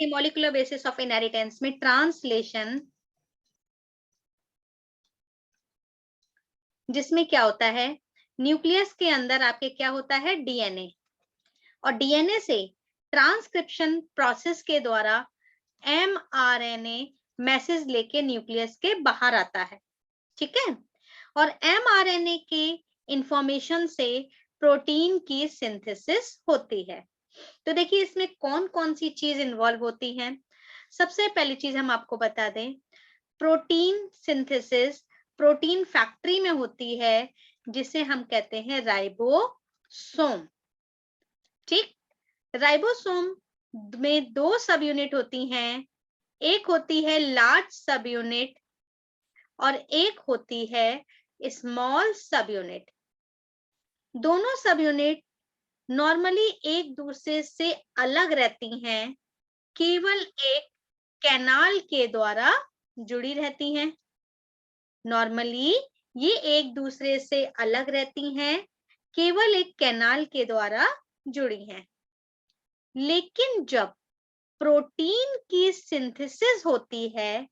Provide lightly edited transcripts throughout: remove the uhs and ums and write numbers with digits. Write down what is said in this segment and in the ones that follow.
Molecular basis of inheritance में translation, जिसमें क्या होता है, न्यूक्लियस के अंदर आपके क्या होता है, डीएनए, और डीएनए से ट्रांसक्रिप्शन प्रोसेस के द्वारा एमआरएनए मैसेज लेके न्यूक्लियस के बाहर आता है, ठीक है। और एमआरएनए के इंफॉर्मेशन से प्रोटीन की सिंथेसिस होती है। तो देखिए इसमें कौन कौन सी चीज इन्वॉल्व होती हैं। सबसे पहली चीज हम आपको बता दें, प्रोटीन सिंथेसिस प्रोटीन फैक्ट्री में होती है, जिसे हम कहते हैं राइबोसोम, ठीक। राइबोसोम में दो सब यूनिट होती हैं, एक होती है लार्ज सब यूनिट और एक होती है स्मॉल सब यूनिट। दोनों सब यूनिट नॉर्मली एक दूसरे से अलग रहती हैं, केवल एक कैनाल के द्वारा जुड़ी रहती हैं। नॉर्मली ये एक दूसरे से अलग रहती हैं, केवल एक कैनाल के द्वारा जुड़ी हैं। लेकिन जब प्रोटीन की सिंथेसिस होती है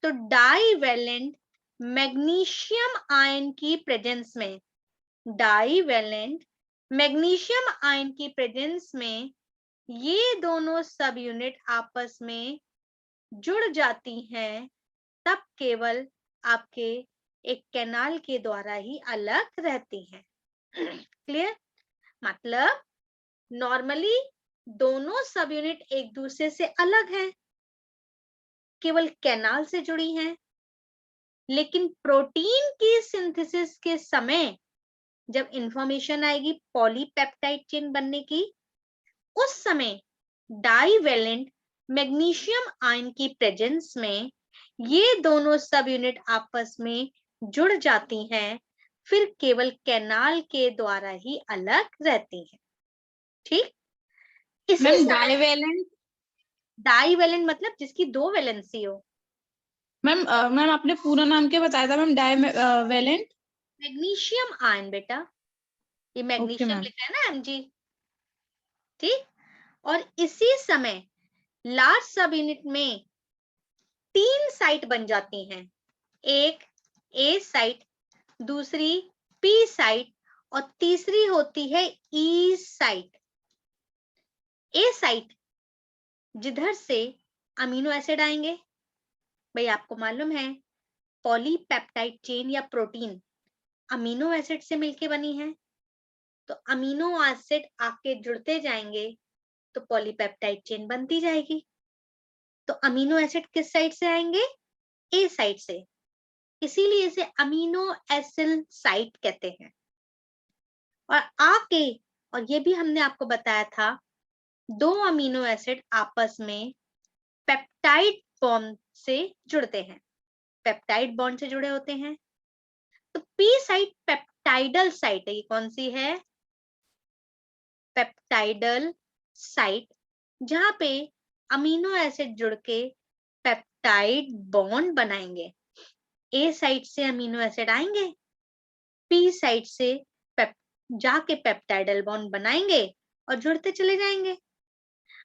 तो डाईवैलेंट मैग्नीशियम आयन की प्रेजेंस में, डाईवैलेंट मैग्नीशियम आयन की प्रेजेंस में ये दोनों सब यूनिट आपस में जुड़ जाती हैं, तब केवल आपके एक कैनाल के द्वारा ही अलग रहती हैं। क्लियर? मतलब नॉर्मली दोनों सब यूनिट एक दूसरे से अलग हैं, केवल कैनाल से जुड़ी हैं। लेकिन प्रोटीन की सिंथेसिस के समय जब इंफॉर्मेशन आएगी पॉलीपेप्टाइड चेन बनने की, उस समय डाईवैलेंट मैग्नीशियम आयन की प्रेजेंस में ये दोनों सब यूनिट आपस में जुड़ जाती हैं, फिर केवल कैनाल के द्वारा ही अलग रहती हैं, ठीक। इसी डाईवैलेंट, डाईवैलेंट मतलब जिसकी दो वैलेंसी हो। मैम आपने पूरा नाम क्या बताया था मैम, डाईवैलेंट? मैग्नीशियम आयन बेटा, ये मैग्नीशियम लिखा है ना Mg, ठीक। और इसी समय लार्ज सब यूनिट में 3 साइट बन जाती हैं, एक ए साइट, दूसरी पी साइट और तीसरी होती है ई साइट। ए साइट जिधर से अमीनो एसिड आएंगे, भाई आपको मालूम है पॉलीपेप्टाइड चेन या प्रोटीन अमीनो एसिड से मिलके बनी है, तो अमीनो एसिड आके जुड़ते जाएंगे तो पॉलीपेप्टाइड चेन बनती जाएगी। तो अमीनो एसिड किस साइड से आएंगे, ए साइड से, इसीलिए इसे अमीनो एसिड साइट कहते हैं। और आके, और ये भी हमने आपको बताया था, दो अमीनो एसिड आपस में पेप्टाइड बॉन्ड से जुड़ते हैं, पेप्टाइड बॉन्ड से जुड़े होते हैं। तो पी साइट पेप्टाइडल साइट है, ये कौन सी है, पेप्टाइडल साइट, जहां पे अमीनो एसिड जुड़ के पेप्टाइड बॉन्ड बनाएंगे। ए साइट से अमीनो एसिड आएंगे, पी साइट से जाके पेप्टाइडल बॉन्ड बनाएंगे और जुड़ते चले जाएंगे।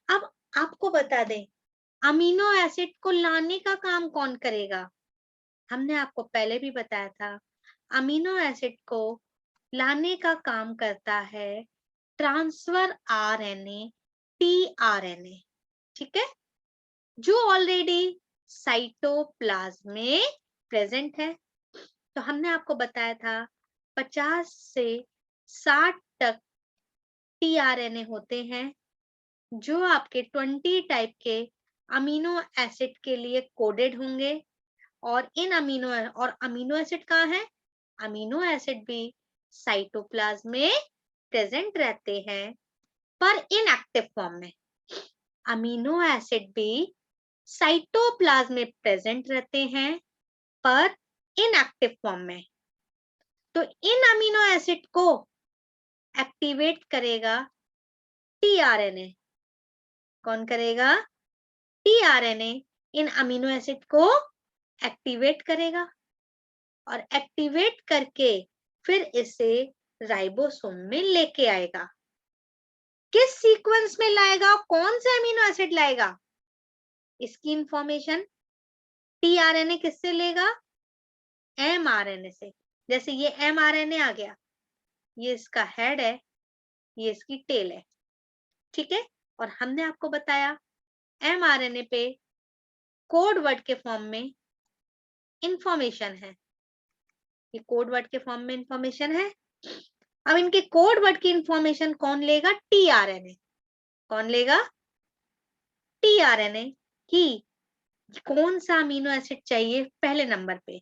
अब आपको बता दें, अमीनो एसिड को लाने का काम कौन करेगा। हमने आपको पहले भी बताया था, अमीनो एसिड को लाने का काम करता है ट्रांसफर आरएनए, टीआरएनए, ठीक है, जो ऑलरेडी साइटोप्लाज्म में प्रेजेंट है। तो हमने आपको बताया था 50 से 60 तक टीआरएनए होते हैं, जो आपके 20 टाइप के अमीनो एसिड के लिए कोडेड होंगे। और इन अमीनो एसिड कहाँ है, अमीनो एसिड भी साइटोप्लाज्म में प्रेजेंट रहते हैं, पर इनएक्टिव फॉर्म में। अमीनो एसिड भी साइटोप्लाज्म में प्रेजेंट रहते हैं, पर इनएक्टिव फॉर्म में। तो इन अमीनो एसिड को एक्टिवेट करेगा टीआरएनए। कौन करेगा, टीआरएनए इन अमीनो एसिड को एक्टिवेट करेगा, और एक्टिवेट करके फिर इसे राइबोसोम में लेके आएगा। किस सीक्वेंस में लाएगा, कौन से अमीनो एसिड लाएगा, इसकी इंफॉर्मेशन टीआरएनए किससे लेगा? एमआरएनए से। जैसे ये एमआरएनए आ गया, ये इसका हेड है, ये इसकी टेल है, ठीक है। और हमने आपको बताया एमआरएनए पे कोड वर्ड के फॉर्म में इंफॉर्मेशन है, ये कोड वर्ड के फॉर्म में इंफॉर्मेशन है। अब इनके कोड वर्ड की इंफॉर्मेशन कौन लेगा? टीआरएनए। कौन लेगा? टीआरएनए की कौन सा अमीनो एसिड चाहिए पहले नंबर पे,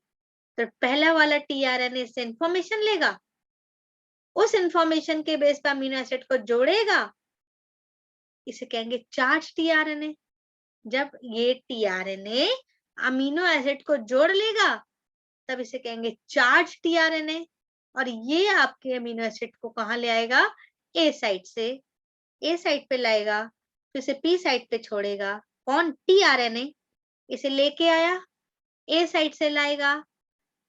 तो पहला वाला टीआरएनए से इंफॉर्मेशन लेगा, उस इंफॉर्मेशन के बेस पे अमीनो एसिड को जोड़ेगा, इसे कहेंगे चार्ज टीआरएनए। जब ये टीआरएनए अमीनो एसिड को जोड़ लेगा तब इसे कहेंगे चार्ज टीआरएनए। और ये आपके अमीनो एसिड को कहां ले आएगा? ए साइट से, ए साइट पे लाएगा, फिर इसे पी साइट पे छोड़ेगा। कौन? टीआरएनए। इसे लेके आया, ए साइट से लाएगा,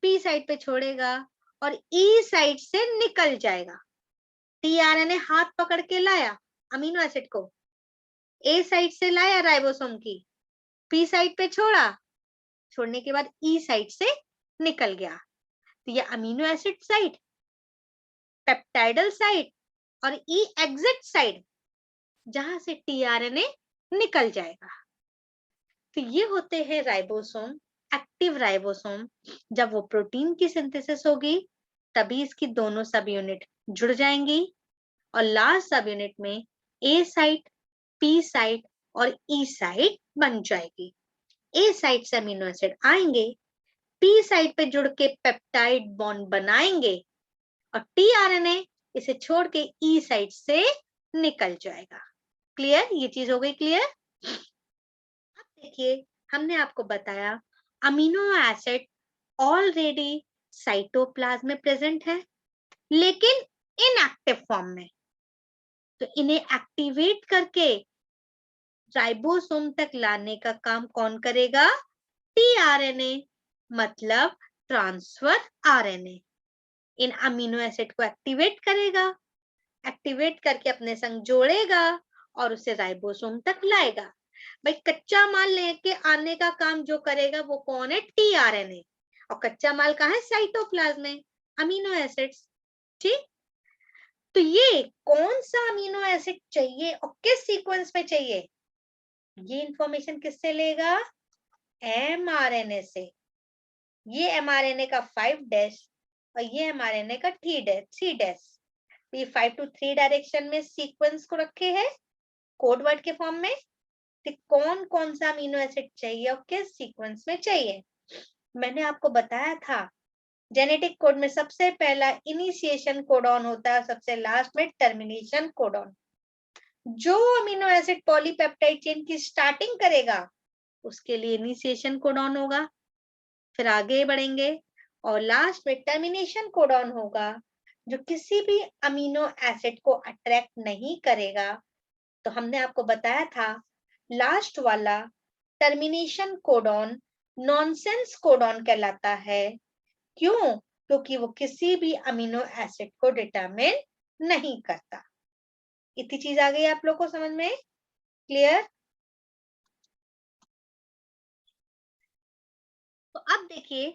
पी साइट पे छोड़ेगा और ई साइट से निकल जाएगा। टीआरएनए हाथ पकड़ के लाया अमीनो एसिड को, ए साइट से लाया राइबोसोम की, पी साइट पे छोड़ा, छोड़ने के बाद ई साइट से निकल गया। तो ये amino acid site, peptidyl site और ई एग्जिट साइट, जहां से टीआरएनए निकल जाएगा। तो ये होते हैं राइबोसोम, एक्टिव राइबोसोम। जब वो प्रोटीन की सिंथेसिस होगी तभी इसकी दोनों सब यूनिट जुड़ जाएंगी और लास्ट सब यूनिट में ए साइट, पी साइट और ई साइट बन जाएगी। ए साइट से अमीनो एसिड आएंगे, पी साइट पे जुड़ के पेप्टाइड बॉन्ड बनाएंगे और टीआरएनए इसे छोड़ के ई साइट से निकल जाएगा। क्लियर? ये चीज हो गई क्लियर? अब देखिए, हमने आपको बताया अमीनो एसिड ऑलरेडी साइटोप्लाज्म में प्रेजेंट है लेकिन इनएक्टिव फॉर्म में। तो इन्हें एक्टिवेट करके राइबोसोम तक लाने का काम कौन करेगा? टीआरएनए, मतलब ट्रांसफर आरएनए। इन अमीनो एसिड को एक्टिवेट करेगा, एक्टिवेट करके अपने संग जोड़ेगा और उसे राइबोसोम तक लाएगा। भाई कच्चा माल लेके आने का काम जो करेगा वो कौन है? टीआरएनए। और कच्चा माल कहाँ है? साइटोप्लाज्म में, अमीनो एसिड्स। ठीक, तो ये कौन सा अमीनो एसिड चाहिए और किस सीक्वेंस में चाहिए, ये इंफॉर्मेशन किससे लेगा? एमआरएनए से। ये एमआरएनए का 5' और ये एमआरएनए का 3'। ये 5 to 3 डायरेक्शन में सीक्वेंस को रखे हैं कोड वर्ड के फॉर्म में। तो कौन कौन सा अमीनो एसिड चाहिए और किस सीक्वेंस में चाहिए? मैंने आपको बताया था जेनेटिक कोड में सबसे पहला इनिशिएशन कोडॉन होता है, सबसे लास्ट में टर्मिनेशन कोडॉन। जो अमीनो एसिड पॉलीपेप्टाइड चेन की स्टार्टिंग करेगा उसके लिए इनिशिएशन कोडॉन होगा, फिर आगे बढ़ेंगे और लास्ट में टर्मिनेशन कोडॉन होगा जो किसी भी अमीनो एसिड को अट्रैक्ट नहीं करेगा। तो हमने आपको बताया था लास्ट वाला टर्मिनेशन कोडॉन नॉनसेंस कोडॉन कहलाता है। क्यों? क्योंकि वो किसी भी अमीनो एसिड को डिटरमिन नहीं करता। इतनी चीज आ गई आप लोग को समझ में? क्लियर? तो अब देखिए,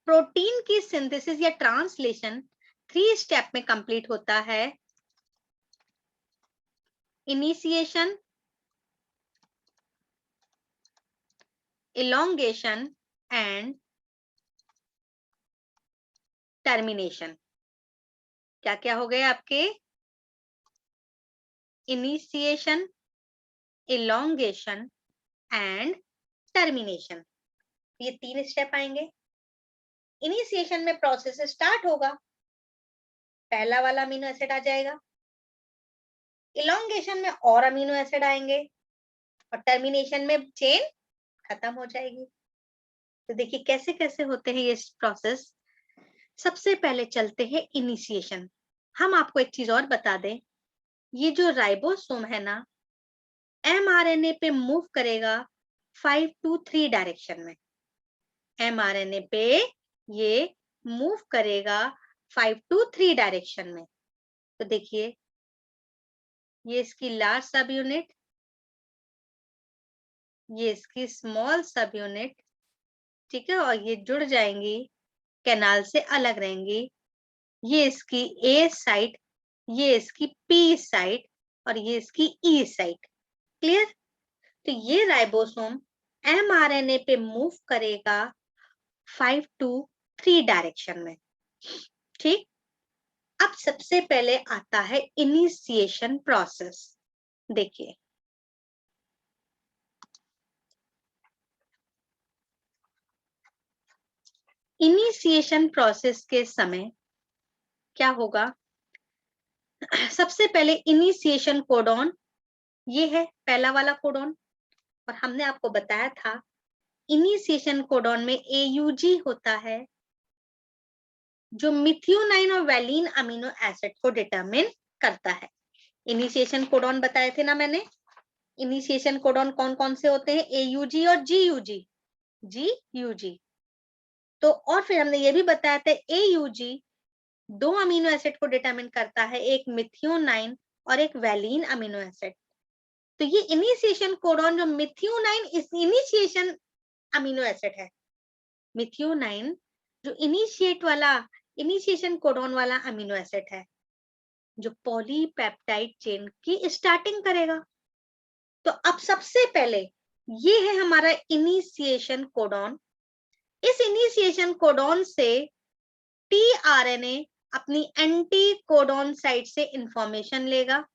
प्रोटीन की सिंथेसिस या ट्रांसलेशन 3 स्टेप में कंप्लीट होता है। Initiation, elongation and termination. क्या क्या हो गए आपके? इनिशिएशन, elongation एंड टर्मिनेशन, ये 3 स्टेप आएंगे। इनिशिएशन में प्रोसेस स्टार्ट होगा, पहला वाला अमीनो एसिड आ जाएगा। इलोंगेशन में और अमीनो एसिड आएंगे और टर्मिनेशन में चेन खत्म हो जाएगी। तो देखिए कैसे कैसे होते हैं ये प्रोसेस। सबसे पहले चलते हैं इनिशिएशन। हम आपको एक चीज और बता दें, ये जो राइबोसोम है ना, एमआरएनए पे मूव करेगा 5 to 3 डायरेक्शन में। एमआरएनए पे ये मूव करेगा 5 to 3 डायरेक्शन में। तो देखिए ये इसकी लास्ट सब यूनिट, ये इसकी स्मॉल सब यूनिट, ठीक है, और ये जुड़ जाएंगी, कैनाल से अलग रहेंगी। ये इसकी ए साइट, ये इसकी पी साइट और ये इसकी ई साइट। क्लियर? तो ये राइबोसोम एमआरएनए पे मूव करेगा 5 to 3 डायरेक्शन में। ठीक, अब सबसे पहले आता है इनिशिएशन प्रोसेस। देखिए, इनिशिएशन प्रोसेस के समय क्या होगा? सबसे पहले इनिशिएशन कोडॉन, ये है पहला वाला कोडॉन, और हमने आपको बताया था इनिशिएशन कोडॉन में एयूजी होता है जो मिथियोनाइन और वैलीन अमीनो एसिड को डिटरमिन करता है। इनिशिएशन कोडॉन बताए थे ना मैंने। इनिशिएशन कोडॉन कौन कौन से होते हैं? एयूजी और जीयूजी। जीयूजी तो, और फिर हमने ये भी बताया था एयूजी 2 अमीनो एसिड को डिटरमिन करता है, एक मिथियोनाइन और एक वैलीन अमीनो एसिड। तो ये इनिशिएशन कोडॉन जो मिथियोनाइन इनिशिएशन अमीनो एसिड है, मिथियोनाइन जो इनिशिएशन कोडॉन वाला अमीनो एसिड है, जो पॉलीपेप्टाइड चेन की स्टार्टिंग करेगा। तो अब सबसे पहले ये है हमारा इनिशिएशन कोडॉन। इस इनिशिएशन कोडॉन से टीआरएनए अपनी एंटी कोडॉन साइट से इंफॉर्मेशन लेगा।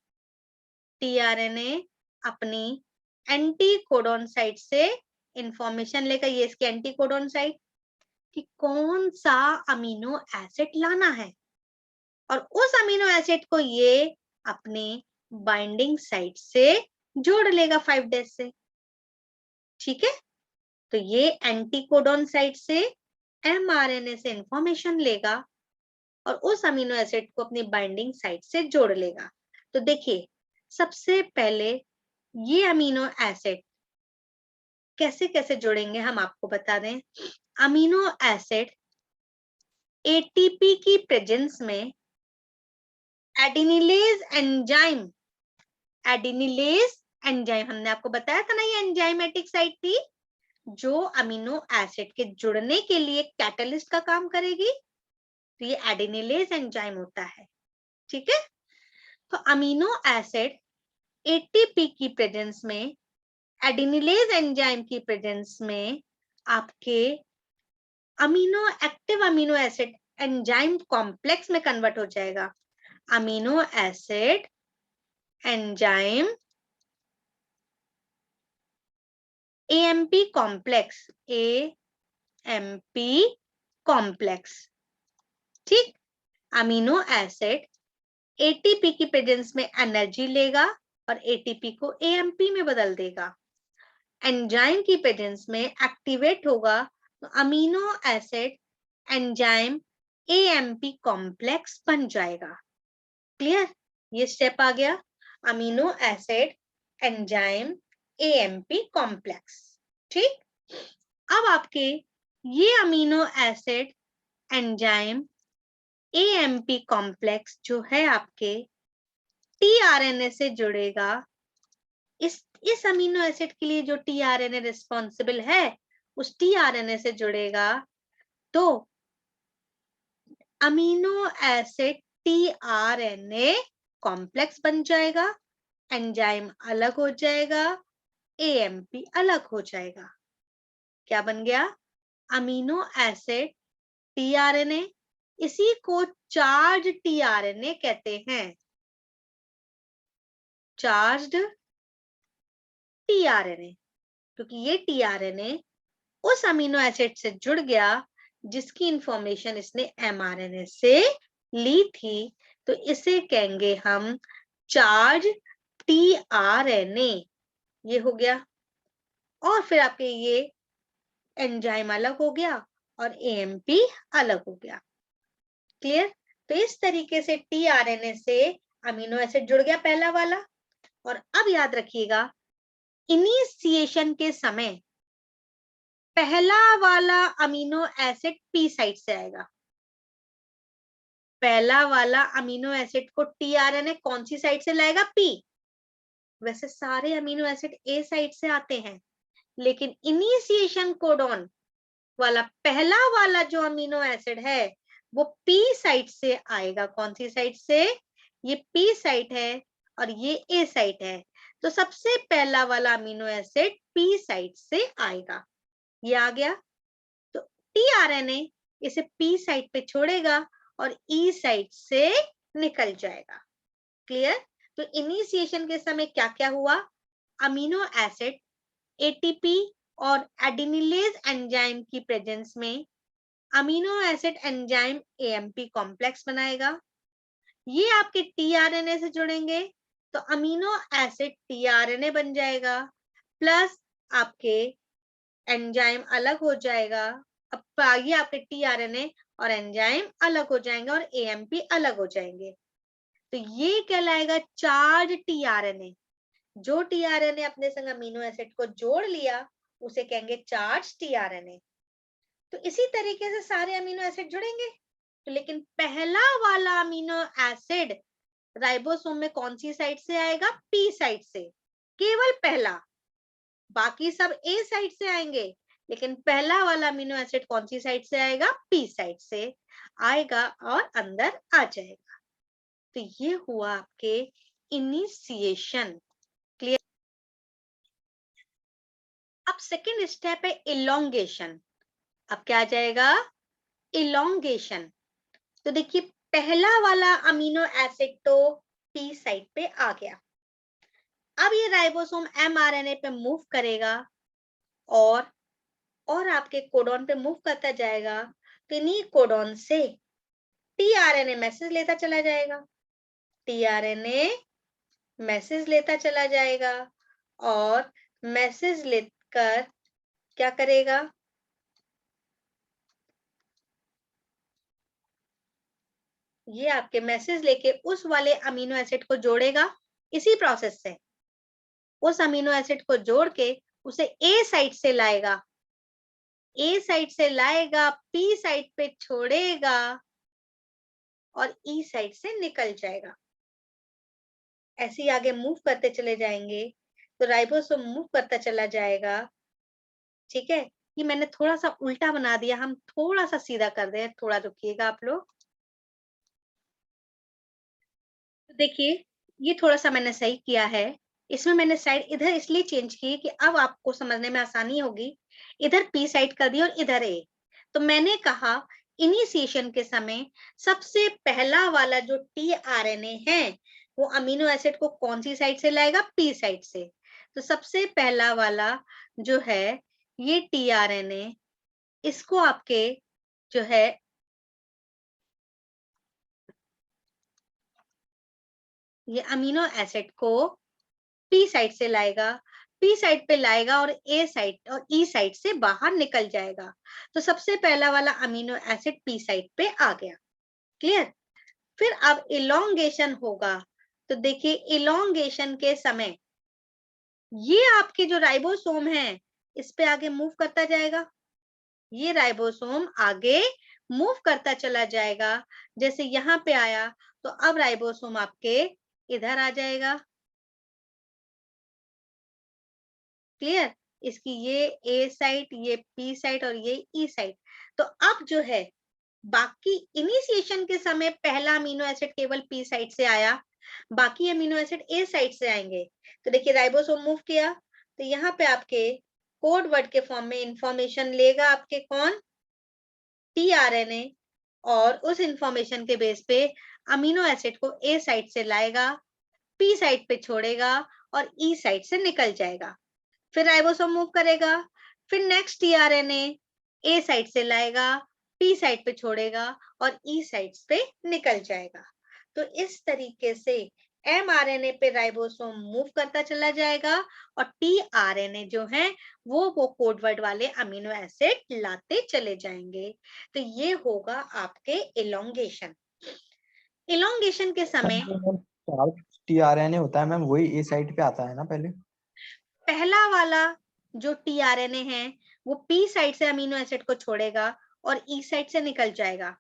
टीआरएनए अपनी एंटी कोडॉन साइट से इंफॉर्मेशन लेगा, ये इसकी एंटी कोडॉन साइट, कि कौन सा अमीनो एसिड लाना है, और उस अमीनो एसिड को ये अपने बाइंडिंग साइट से जोड़ लेगा 5 डेज से। ठीक है, तो ये एंटी कोडॉन साइट से एमआरएनए से इंफॉर्मेशन लेगा और उस अमीनो एसिड को अपनी बाइंडिंग साइट से जोड़ लेगा। तो देखिए, सबसे पहले ये अमीनो एसिड कैसे कैसे जोड़ेंगे हम आपको बता दें। अमीनो एसिड एटीपी की प्रेजेंस में एडिनिलेज एंजाइम हमने आपको बताया था ना, ये एंजाइमेटिक साइट थी जो अमीनो एसिड के जुड़ने के लिए कैटलिस्ट का काम करेगी। तो ये एडिनिलेज एंजाइम होता है। ठीक है, तो अमीनो एसिड एटीपी की प्रेजेंस में, एडिनिलेज एंजाइम की प्रेजेंस में आपके active amino acid enzyme complex में कन्वर्ट हो जाएगा। Amino acid enzyme AMP complex, AMP complex. ठीक, अमीनो एसिड एटीपी की प्रेजेंस में एनर्जी लेगा और एटीपी को एएमपी में बदल देगा। एंजाइम की प्रेजेंस में एक्टिवेट होगा तो amino acid enzyme AMP complex बन जाएगा। क्लियर? ये स्टेप आ गया, amino acid enzyme AMP complex. ठीक, अब आपके ये amino acid enzyme AMP complex जो है आपके टीआरएनए से जुड़ेगा। इस अमीनो एसिड के लिए जो टीआरएनए रिस्पॉन्सिबल है उस टीआरएनए से जुड़ेगा, तो अमीनो एसिड टीआरएनए कॉम्प्लेक्स बन जाएगा, एंजाइम अलग हो जाएगा, एएमपी अलग हो जाएगा। क्या बन गया? अमीनो एसिड टीआरएनए, इसी को चार्ज टीआरएनए कहते हैं। चार्ज्ड टीआरएनए, क्योंकि ये टीआरएनए उस अमीनो एसिड से जुड़ गया जिसकी इंफॉर्मेशन इसने एमआरएनए से ली थी, तो इसे कहेंगे हम चार्ज टीआरएनए। ये हो गया, और फिर आपके ये एंजाइम अलग हो गया और एएमपी अलग हो गया। क्लियर? तो इस तरीके से टीआरएनए से अमीनो एसिड जुड़ गया पहला वाला। और अब याद रखिएगा, इनिशिएशन के समय पहला वाला अमीनो एसिड पी साइड से आएगा। पहला वाला अमीनो एसिड को टीआरएनए कौन सी साइड से लाएगा? पी। वैसे सारे अमीनो एसिड ए साइड से आते हैं, लेकिन इनिशिएशन कोडॉन वाला पहला वाला जो अमीनो एसिड है वो पी साइट से आएगा। कौन सी साइट से? ये पी साइट है और ये ए साइट है, तो सबसे पहला वाला अमीनो एसिड पी साइट से आएगा। ये आ गया। तो टीआरएनए इसे पी साइट पे छोड़ेगा और ई साइट से निकल जाएगा। क्लियर? तो इनिशिएशन के समय क्या क्या हुआ? अमीनो एसिड एटीपी और एडिनिलेज एंजाइम की प्रेजेंस में amino acid enzyme AMP complex बनाएगा। ये आपके टीआरएनए से जुड़ेंगे तो अमीनो एसिड टीआरएनए बन जाएगा, प्लस आपके एंजाइम अलग हो जाएगा। अब ये आपके टीआरएनए और एंजाइम अलग हो जाएंगे और एएमपी अलग हो जाएंगे। तो ये कहलाएगा चार्ज टीआरएनए। जो टीआरएनए अपने संग अमीनो एसिड को जोड़ लिया उसे कहेंगे चार्ज टीआरएनए। तो इसी तरीके से सारे अमीनो एसिड जुड़ेंगे। तो लेकिन पहला वाला अमीनो एसिड राइबोसोम में कौन सी साइड से आएगा? पी साइड से, केवल पहला। बाकी सब ए साइड से आएंगे, लेकिन पहला वाला अमीनो एसिड कौन सी साइड से आएगा? पी साइड से आएगा और अंदर आ जाएगा। तो ये हुआ आपके इनिशिएशन। क्लियर? अब सेकेंड स्टेप है इलोंगेशन। अब क्या आ जाएगा? इलोंगेशन। तो देखिए पहला वाला अमीनो एसिड तो पी साइड पे आ गया। अब ये राइबोसोम एमआरएनए पे मूव करेगा और आपके कोडॉन पे मूव करता जाएगा। तो इन्हीं कोडॉन से टीआरएनए मैसेज लेता चला जाएगा। टीआरएनए मैसेज लेता चला जाएगा और मैसेज लेकर क्या करेगा? ये आपके मैसेज लेके उस वाले अमीनो एसिड को जोड़ेगा। इसी प्रोसेस से उस अमीनो एसिड को जोड़ के उसे ए साइट से लाएगा, ए साइट से लाएगा, पी साइट पे छोड़ेगा और ई साइट से निकल जाएगा। ऐसे ही आगे मूव करते चले जाएंगे तो राइबोसोम मूव करता चला जाएगा। ठीक है, ये मैंने थोड़ा सा उल्टा बना दिया, हम थोड़ा सा सीधा कर दें। थोड़ा रुकिएगा आप लोग। तो देखिए ये थोड़ा सा मैंने सही किया है। इसमें मैंने साइड इधर इसलिए चेंज की कि अब आपको समझने में आसानी होगी। इधर पी साइड कर दी और इधर ए। तो मैंने कहा इनिशिएशन के समय सबसे पहला वाला जो टीआरएनए है वो अमीनो एसिड को कौन सी साइड से लाएगा? पी साइड से। तो सबसे पहला वाला जो है ये टीआरएनए, इसको आपके जो है ये अमीनो एसिड को पी साइड से लाएगा, पी साइड पे लाएगा और ए साइड और ई साइड से बाहर निकल जाएगा। तो सबसे पहला वाला अमीनो एसिड पी साइड पे आ गया। क्लियर? फिर अब इलोंगेशन होगा। तो देखिए इलोंगेशन के समय ये आपके जो राइबोसोम है इस पे आगे मूव करता जाएगा। ये राइबोसोम आगे मूव करता चला जाएगा। जैसे यहाँ पे आया तो अब राइबोसोम आपके इधर आ जाएगा। क्लियर? इसकी ये ए साइट, ये पी साइट और ये ई साइट। तो अब जो है बाकी इनिशिएशन के समय पहला अमीनो एसिड केवल पी साइट से आया, बाकी अमीनो एसिड ए साइट से आएंगे। तो देखिए राइबोसोम मूव किया तो यहाँ पे आपके कोड वर्ड के फॉर्म में इंफॉर्मेशन लेगा आपके कौन? टीआरएनए, और उस इंफॉर्मेशन के बेस पे अमीनो एसिड को ए साइट से लाएगा, पी साइट पे छोड़ेगा और ई साइट से निकल जाएगा। फिर राइबोसोम मूव करेगा, फिर नेक्स्ट टीआरएनए ए साइट से लाएगा, पी साइट पे छोड़ेगा और ई साइट पे निकल जाएगा। तो इस तरीके से एमआरएनए पे राइबोसोम मूव करता चला जाएगा और टीआरएनए जो है वो कोडवर्ड वाले अमीनो एसिड लाते चले जाएंगे। तो ये होगा आपके इलोंगेशन। इलोंगेशन के समय टीआरएनए होता है मैम, वही ए साइट पे आता है ना पहले? पहला वाला जो टीआरएनए है वो पी साइड से अमीनो एसिड को छोड़ेगा और ई साइड से निकल जाएगा।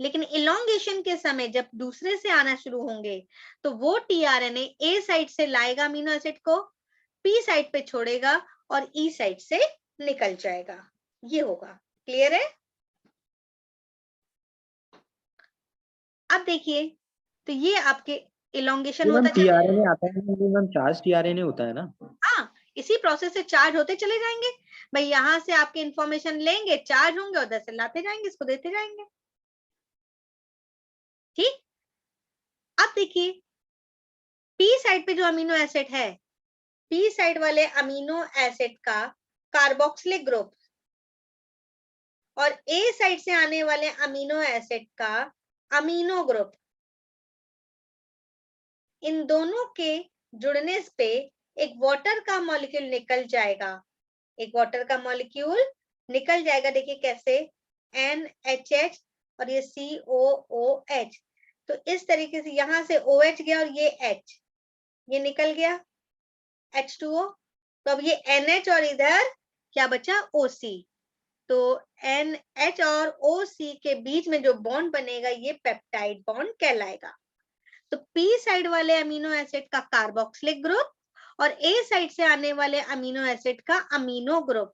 लेकिन इलोंगेशन के समय जब दूसरे से आना शुरू होंगे तो वो टीआरएनए ए साइड से लाएगा अमीनो एसिड को, पी साइड पे छोड़ेगा और ई साइड से निकल जाएगा, ये होगा। क्लियर है? अब देखिए, तो ये आपके इलोंगेशन होता चला, टीआरएनए आता है मैम, चार्ज टीआरएनए होता है ना। हाँ, इसी प्रोसेस से चार्ज होते चले जाएंगे भाई, यहाँ से आपके इंफॉर्मेशन लेंगे, चार्ज होंगे, उधर से लाते जाएंगे, इसको देते जाएंगे। ठीक, अब देखिए पी साइड पे जो अमीनो एसिड है, पी साइड वाले अमीनो एसिड का कार्बोक्सिलिक ग्रुप और ए साइड से आने वाले अमीनो एसिड का अमीनो ग्रुप, इन दोनों के जुड़ने पे एक वाटर का मॉलिक्यूल निकल जाएगा, एक वाटर का मॉलिक्यूल निकल जाएगा। देखिए कैसे, NHH और ये COOH, तो इस तरीके से यहां से OH गया और ये H, ये निकल गया H2O। तो अब ये NH और इधर क्या बचा, OC, तो NH और OC के बीच में जो बॉन्ड बनेगा ये पेप्टाइड बॉन्ड कहलाएगा। तो P साइड वाले अमीनो एसिड का कार्बोक्सिलिक ग्रुप और A साइड से आने वाले अमीनो एसिड का अमीनो ग्रुप,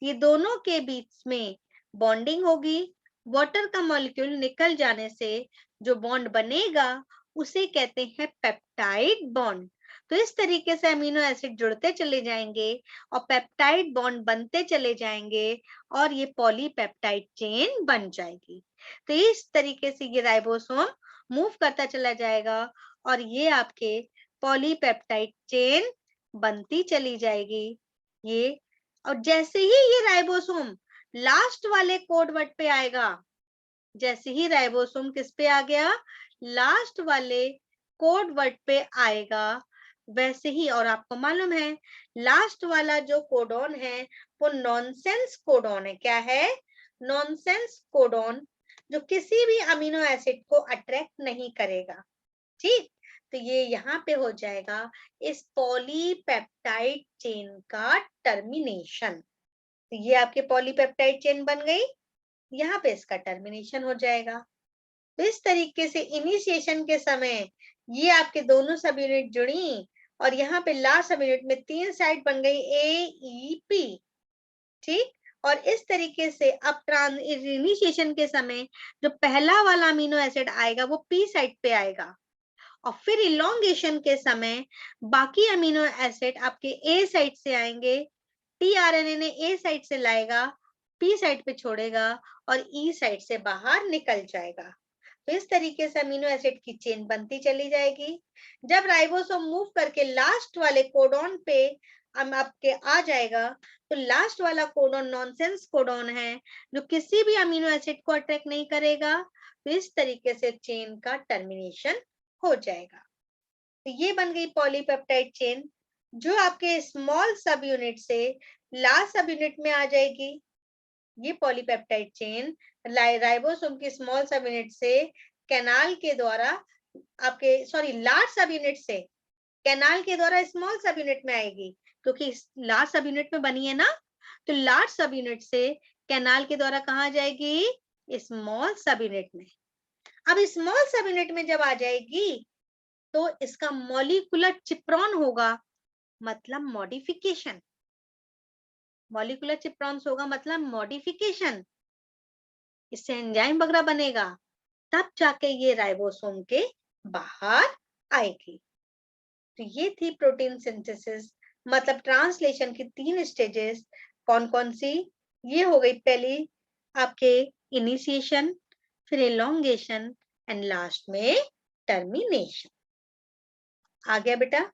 ये दोनों के बीच में बॉन्डिंग होगी। वाटर का मॉलिक्यूल निकल जाने से जो बॉन्ड बनेगा उसे कहते हैं पेप्टाइड बॉन्ड। तो इस तरीके से अमीनो एसिड जुड़ते चले जाएंगे और पेप्टाइड बॉन्ड बनते चले जाएंगे और ये पॉलीपेप्टाइड चेन बन जाएगी। तो इस तरीके से ये राइबोसोम मूव करता चला जाएगा और ये आपके पॉलीपेप्टाइड चेन बनती चली जाएगी ये। और जैसे ही ये राइबोसोम लास्ट वाले कोड वर्ड पे आएगा, जैसे ही राइबोसोम किस पे आ गया, लास्ट वाले कोड वर्ड पे आएगा, वैसे ही, और आपको मालूम है लास्ट वाला जो कोडॉन है वो नॉनसेंस कोडॉन है। क्या है? नॉनसेंस कोडॉन, जो किसी भी अमीनो एसिड को अट्रैक्ट नहीं करेगा। ठीक, तो ये यहाँ पे हो जाएगा इस पॉलीपेप्टाइड चेन का टर्मिनेशन। तो ये आपके पॉलीपेप्टाइड चेन बन गई, यहाँ पे इसका टर्मिनेशन हो जाएगा। तो इस तरीके से इनिशिएशन के समय ये आपके दोनों सब यूनिट जुड़ी और यहाँ पे लास्ट सब यूनिट में 3 साइड बन गई AEP। ठीक, और इस तरीके से अब इनिशिएशन के समय जो पहला वाला अमीनो एसिड आएगा वो P साइड पे आएगा और फिर इलोंगेशन के समय बाकी अमीनो एसिड आपके A साइड से आएंगे, tRNA ने A साइड से लाएगा, P साइड पे छोड़ेगा और E साइड से बाहर निकल जाएगा। तो इस तरीके से अमीनो एसिड की चेन बनती चली जाएगी। जब राइबोसोम मूव करके लास्ट वाले कोडॉन पे आपके आ जाएगा, तो लास्ट वाला कोडॉन नॉनसेंस कोडॉन है जो किसी भी अमीनो एसिड को अट्रैक्ट नहीं करेगा। तो इस तरीके से चेन का टर्मिनेशन हो जाएगा। तो ये बन गई पॉलीपेप्टाइड चेन, जो आपके स्मॉल सब यूनिट से लास्ट सब यूनिट में आ जाएगी। ये पॉलीपेप्टाइड चेन राइबोसोम की स्मॉल सब यूनिट से कैनाल के द्वारा आपके लार्ज सब यूनिट से कैनाल के द्वारा स्मॉल सब यूनिट में आएगी, क्योंकि लार्ज सब यूनिट में बनी है ना। तो लार्ज सब यूनिट से कैनाल के द्वारा कहाँ जाएगी, स्मॉल सब यूनिट में। अब स्मॉल सब यूनिट में जब आ जाएगी तो इसका मॉलिक्यूलर चिप्रॉन होगा, मतलब मॉडिफिकेशन। मॉलिक्यूलर चिप्रॉन्स होगा मतलब मॉडिफिकेशन, इससे एंजाइम वगैरह बनेगा, तब जाके ये राइबोसोम के बाहर आएगी। तो ये थी प्रोटीन सिंथेसिस, मतलब ट्रांसलेशन की 3 स्टेजेस। कौन कौन सी? ये हो गई पहली आपके इनिशिएशन, फिर एलोंगेशन एंड लास्ट में टर्मिनेशन। आ गया बेटा?